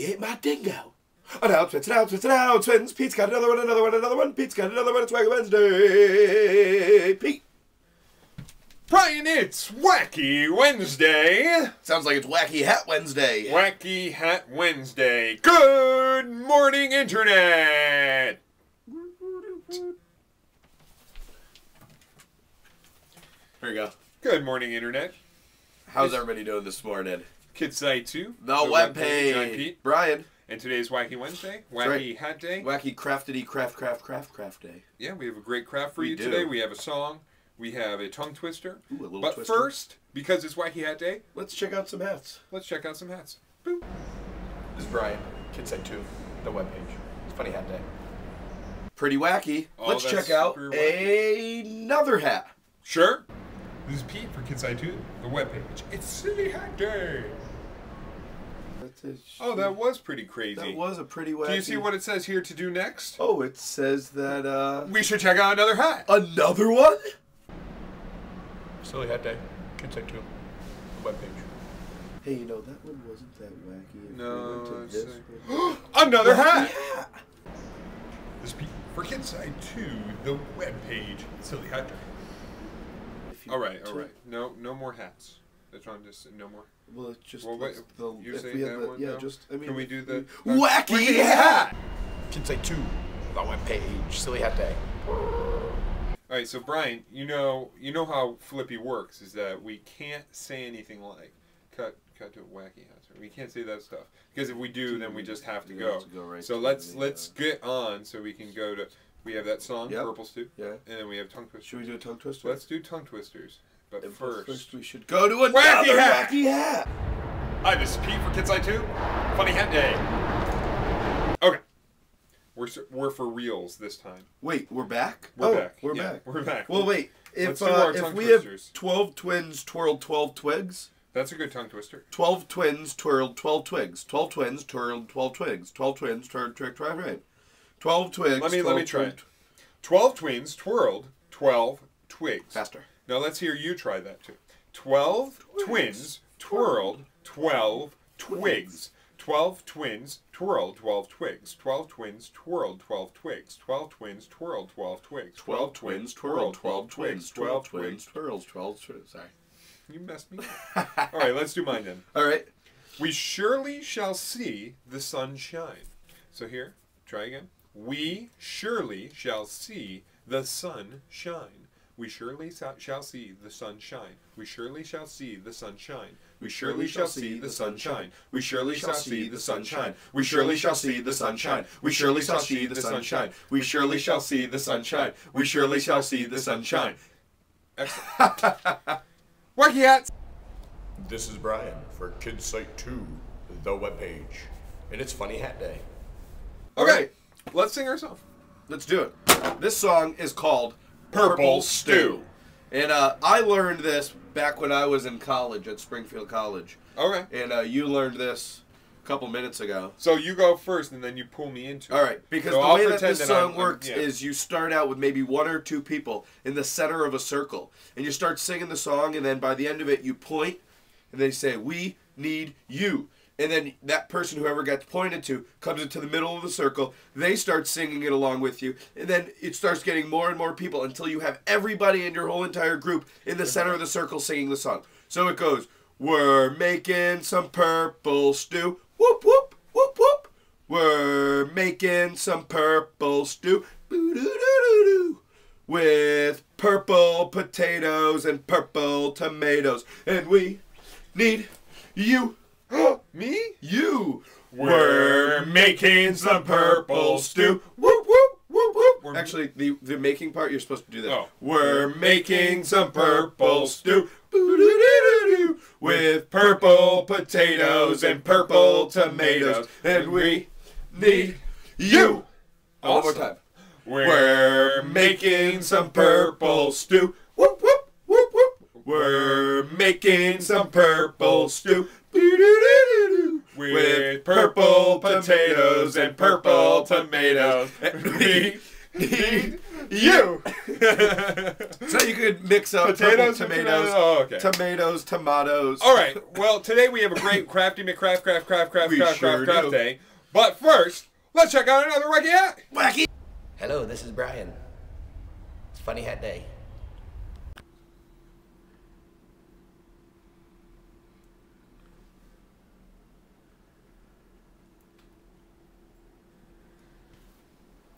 He ate my dingo. Announcements, announcements, announcements. Pete's got another one, another one, another one. Pete's got another one. It's Wacky Wednesday. Pete. Bryan, it's Wacky Wednesday. Sounds like it's Wacky Hat Wednesday. Wacky Hat Wednesday. Good morning, Internet. Here we go. Good morning, Internet. How's everybody doing this morning? Kids Site 2. The Webpage. I'm Pete. Brian. And today's Wacky Wednesday. Wacky Hat Day. Wacky craftity craft day. Yeah, we have a great craft for you today. We have a song. We have a tongue twister. Ooh, a little but twister. First, because it's Wacky Hat Day, let's check out some hats. Let's check out some hats. Boop. This is Brian, Kids Site 2, the webpage. It's Funny Hat Day. Pretty wacky. Oh, let's check out another hat. Sure. This is Pete for Kids Site 2, the webpage. It's Silly Hat Day. Oh, that was pretty crazy. That was a pretty wacky. Do you see what it says here to do next? Oh, it says that, we should check out another hat. Another one? Silly Hat Day, Kids Site 2, the webpage. Hey, you know, that one wasn't that wacky. No, it's another hat! This is Pete for Kids Site 2, the webpage. Silly Hat Day. All right. No more hats. That's wrong. Just no more. Well, it's just. Well, wait, you're saying that one? Yeah, no? just. I mean, can we do the wacky hat? Kids Site 2, the webpage. Silly Hat Day. All right, so Brian, you know how Flippy works is that we can't say anything like cut to wacky hats. We can't say that stuff because if we do, then we just have to go. Right so let's get on so we can go to. We have that song, Purple Stew. Yeah. And then we have tongue twisters. Should we do a tongue twister? Let's do tongue twisters. But first we should go to another wacky hat. Hi, this is Pete for Kids Site 2. Funny Hat Day. Okay. We're for reals this time. Wait, we're back? We're back. We're yeah, back. We're back. Well, wait. If we twisters. have 12 twins twirled 12 twigs. That's a good tongue twister. 12 twins twirled 12 twigs. 12 twins twirled 12 twigs. 12 twins twirled 12 twigs. Let me try it. 12 twins twirled 12 twigs. Faster. Now let's hear you try that too. 12 twins twirled 12 twigs. 12 twins twirled 12 twigs. 12 twins twirled 12 twigs. 12 twins twirled 12 twigs. 12 twins twirled 12 twigs. 12 twins twirled 12 twigs. Sorry. You messed me up. All right, let's do mine then. All right. We surely shall see the sun shine. So here, try again. We surely shall see the sun shine. We surely shall see the sun shine. We surely shall see the sun shine. We surely shall see the sun shine. We surely shall see the sun shine. We surely shall see the sun shine. We surely shall see the sun shine. We surely shall see the sun shine. We surely shall see the sun shine. Excellent. Wacky hats. This is Brian for Kids Site 2, the webpage. And it's Funny Hat Day. Okay, let's sing our song. Let's do it. This song is called Purple Stew. And I learned this back when I was in college at Springfield College. Okay. And you learned this a couple minutes ago. So you go first and then you pull me into it. All right, because the way that this song works is you start out with maybe one or two people in the center of a circle. And you start singing the song, and then by the end of it you point, and they say, "We need you." And then that person, whoever gets pointed to, comes into the middle of the circle. They start singing it along with you. And then it starts getting more and more people until you have everybody in your whole entire group in the center of the circle singing the song. So it goes, "We're making some purple stew. Whoop, whoop, whoop, whoop. We're making some purple stew. Boo-doo-doo-doo-doo. With purple potatoes and purple tomatoes. And we need you." Me? You. We're making some purple stew. Whoop, whoop, whoop, whoop. Actually, the making part, you're supposed to do that. Oh. We're making some purple stew. With purple potatoes and purple tomatoes. And we need you. Awesome. One more time. We're making some purple stew. Whoop, whoop, whoop, whoop. We're making some purple stew. With purple potatoes and purple tomatoes. And we need you. So you could mix up Potatoes, tomatoes, tomatoes. All right. Well, today we have a great crafty McCraft day. But first, let's check out another wacky hat. Wacky. Hello, this is Bryan. It's Funny Hat Day.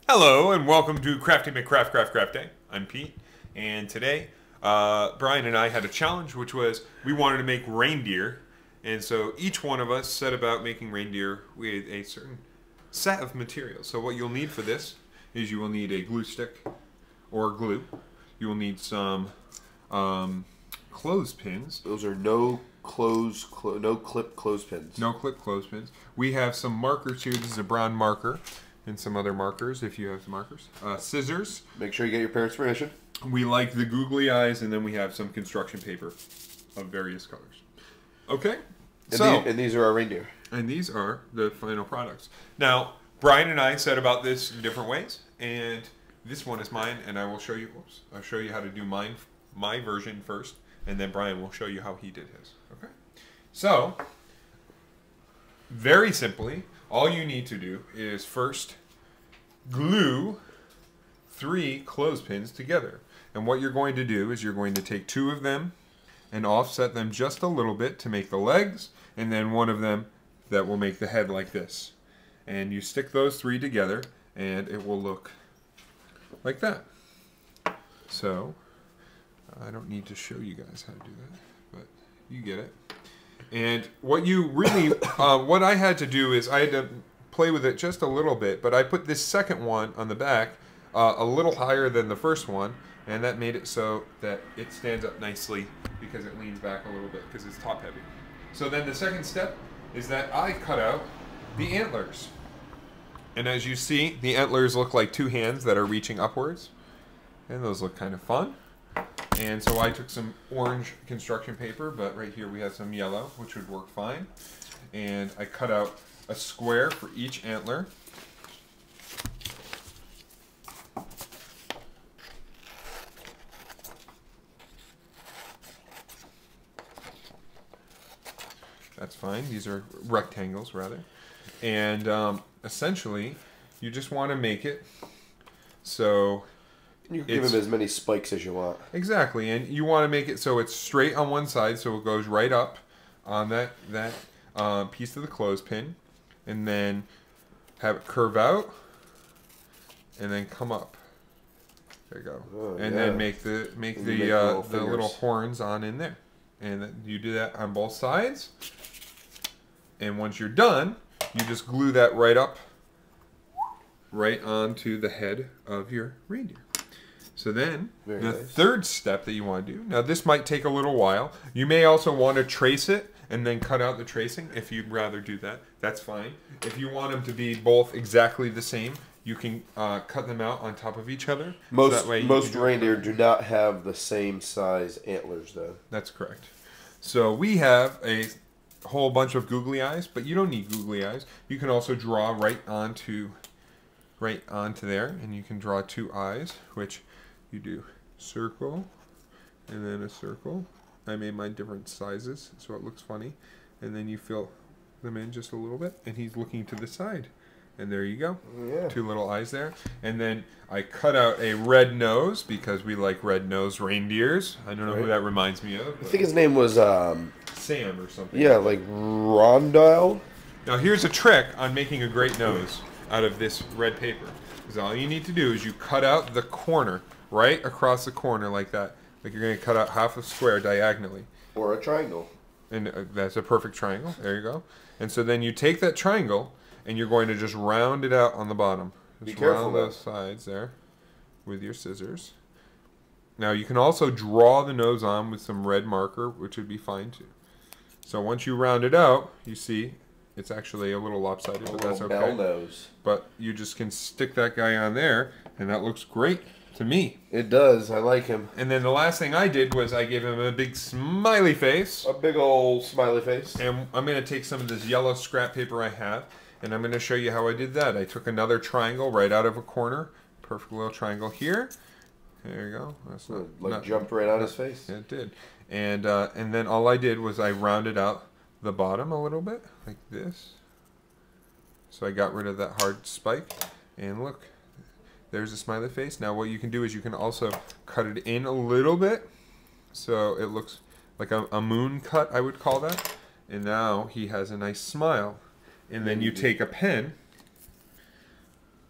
Hello and welcome to Crafty McCraft Day. I'm Pete, and today Bryan and I had a challenge, which was we wanted to make reindeer, and so each one of us set about making reindeer with a certain set of materials. So what you'll need for this is you will need a glue stick or glue. You will need some clothespins. Those are no clip clothespins. No clip clothespins. We have some markers here. This is a brown marker. And some other markers, if you have some markers. Scissors. Make sure you get your parents' permission. We like the googly eyes, and then we have some construction paper of various colors. Okay? And these are our reindeer. And these are the final products. Now, Bryan and I said about this in different ways, and this one is mine, and I will show you, I'll show you how to do my version first, and then Bryan will show you how he did his. Okay? So, very simply, all you need to do is first glue 3 clothespins together. And what you're going to do is you're going to take 2 of them and offset them just a little bit to make the legs, and then one of them that will make the head like this. And you stick those 3 together and it will look like that. So, I don't need to show you guys how to do that, but you get it. And what you really, what I had to do is I had to play with it just a little bit, but I put this second one on the back a little higher than the first one, and that made it so that it stands up nicely because it leans back a little bit because it's top heavy. So then the second step is that I cut out the antlers. And as you see, the antlers look like 2 hands that are reaching upwards, and those look kind of fun. And so I took some orange construction paper, but right here we have some yellow, which would work fine. And I cut out a square for each antler. That's fine. These are rectangles, rather. And essentially, you just want to make it so you can give them as many spikes as you want. Exactly, and you want to make it so it's straight on one side, so it goes right up on that piece of the clothespin, and then have it curve out, and then come up. There you go, and then make the little horns on in there, and then you do that on both sides. And once you're done, you just glue that right up, right onto the head of your reindeer. So then, third step that you want to do, now this might take a little while. You may also want to trace it and then cut out the tracing if you'd rather do that. That's fine. If you want them to be both exactly the same, you can cut them out on top of each other. Most reindeer do not have the same size antlers, though. That's correct. So we have a whole bunch of googly eyes, but you don't need googly eyes. You can also draw right onto there, and you can draw 2 eyes, which you do circle and then a circle. I made mine different sizes so it looks funny, and then you fill them in just a little bit, and he's looking to the side, and there you go. Yeah. 2 little eyes there. And then I cut out a red nose because we like red-nosed reindeers. I don't know who that reminds me of. I think his name was Sam or something. Yeah, like Rondile. Now here's a trick on making a great nose out of this red paper. Because all you need to do is you cut out the corner, right across the corner like that. Like you're going to cut out half a square diagonally. Or a triangle. And that's a perfect triangle. There you go. And so then you take that triangle and you're going to just round it out on the bottom. Just Be careful round those sides there with your scissors. Now you can also draw the nose on with some red marker, which would be fine too. So once you round it out, you see it's actually a little lopsided, but that's okay. Bell nose. But you just can stick that guy on there, and that looks great to me. It does. I like him. And then the last thing I did was I gave him a big smiley face. A big old smiley face. And I'm going to take some of this yellow scrap paper I have, and I'm going to show you how I did that. I took another triangle right out of a corner, perfect little triangle here. There you go. That's not jumped right on his face. Yeah, it did. And then all I did was I rounded out the bottom a little bit, like this. So I got rid of that hard spike. And look, there's a smiley face. Now what you can do is you can also cut it in a little bit. So it looks like a moon cut, I would call that. And now he has a nice smile. And then you take a pen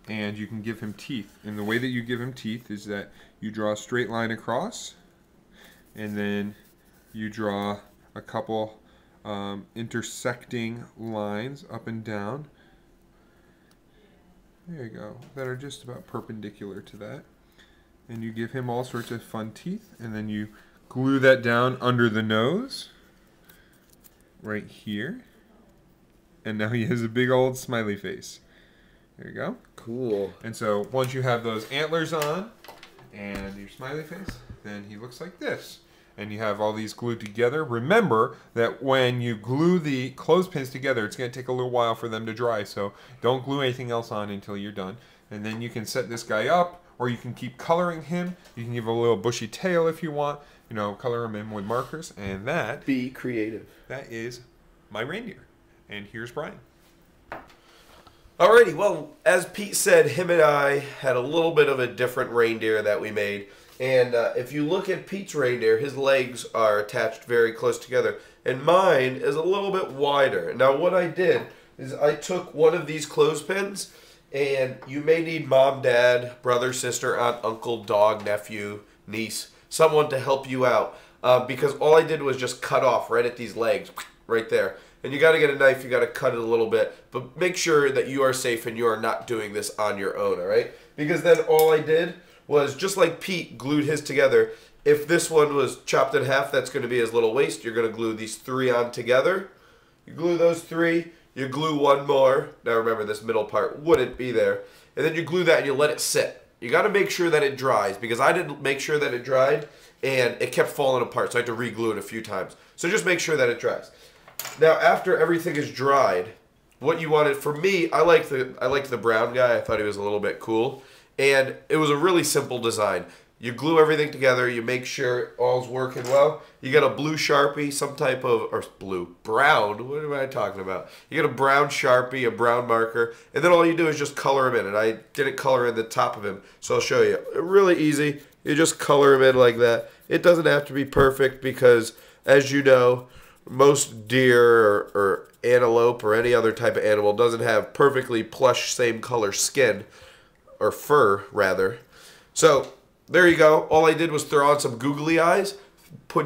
and you can give him teeth. And the way that you give him teeth is that you draw a straight line across, and then you draw a couple intersecting lines up and down. There you go. That are just about perpendicular to that. And you give him all sorts of fun teeth, and then you glue that down under the nose, right here. And now he has a big old smiley face. There you go. Cool. And so once you have those antlers on and your smiley face, then he looks like this. And you have all these glued together. Remember that when you glue the clothespins together, it's going to take a little while for them to dry. So don't glue anything else on until you're done. And then you can set this guy up, or you can keep coloring him. You can give a little bushy tail if you want. You know, color him in with markers. And that... Be creative. That is my reindeer. And here's Bryan. Alrighty, well, as Pete said, him and I had a little bit of a different reindeer that we made. And if you look at Pete's reindeer, his legs are attached very close together. And mine is a little bit wider. Now, what I did is I took one of these clothespins, and you may need mom, dad, brother, sister, aunt, uncle, dog, nephew, niece, someone to help you out. Because all I did was just cut off right at these legs, right there. And you got to get a knife, you got to cut it a little bit, but make sure that you are safe and you are not doing this on your own, all right? Because then all I did was, just like Pete glued his together, if this one was chopped in half, that's going to be his little waist. You're going to glue these three on together. You glue those three, you glue one more. Now remember, this middle part wouldn't be there. And then you glue that and you let it sit. You got to make sure that it dries, because I didn't make sure that it dried and it kept falling apart, so I had to re-glue it a few times. So just make sure that it dries. Now, after everything is dried, what you wanted, for me, I liked the brown guy. I thought he was a little bit cool. And it was a really simple design. You glue everything together, you make sure all's working well. You got a blue Sharpie, some type of, or brown, what am I talking about? You got a brown Sharpie, a brown marker, and then all you do is just color him in. And I didn't color in the top of him, so I'll show you. Really easy. You just color him in like that. It doesn't have to be perfect because, as you know, most deer or antelope or any other type of animal doesn't have perfectly plush, same color skin, or fur, rather. So, there you go. All I did was throw on some googly eyes,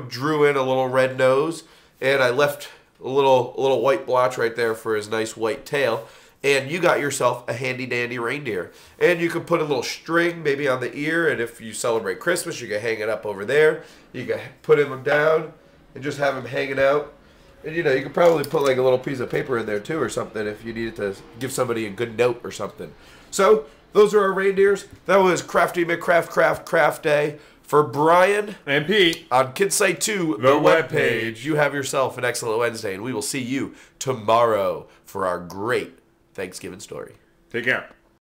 drew in a little red nose, and I left a little white blotch right there for his nice white tail. And you got yourself a handy-dandy reindeer. And you can put a little string maybe on the ear, and if you celebrate Christmas, you can hang it up over there. You can put him down and just have him hanging out. And you know, you could probably put like a little piece of paper in there too or something if you needed to give somebody a good note or something. So, those are our reindeers. That was Crafty McCraft Craft Day for Bryan and Pete on KidSite 2, the webpage. You have yourself an excellent Wednesday, and we will see you tomorrow for our great Thanksgiving story. Take care.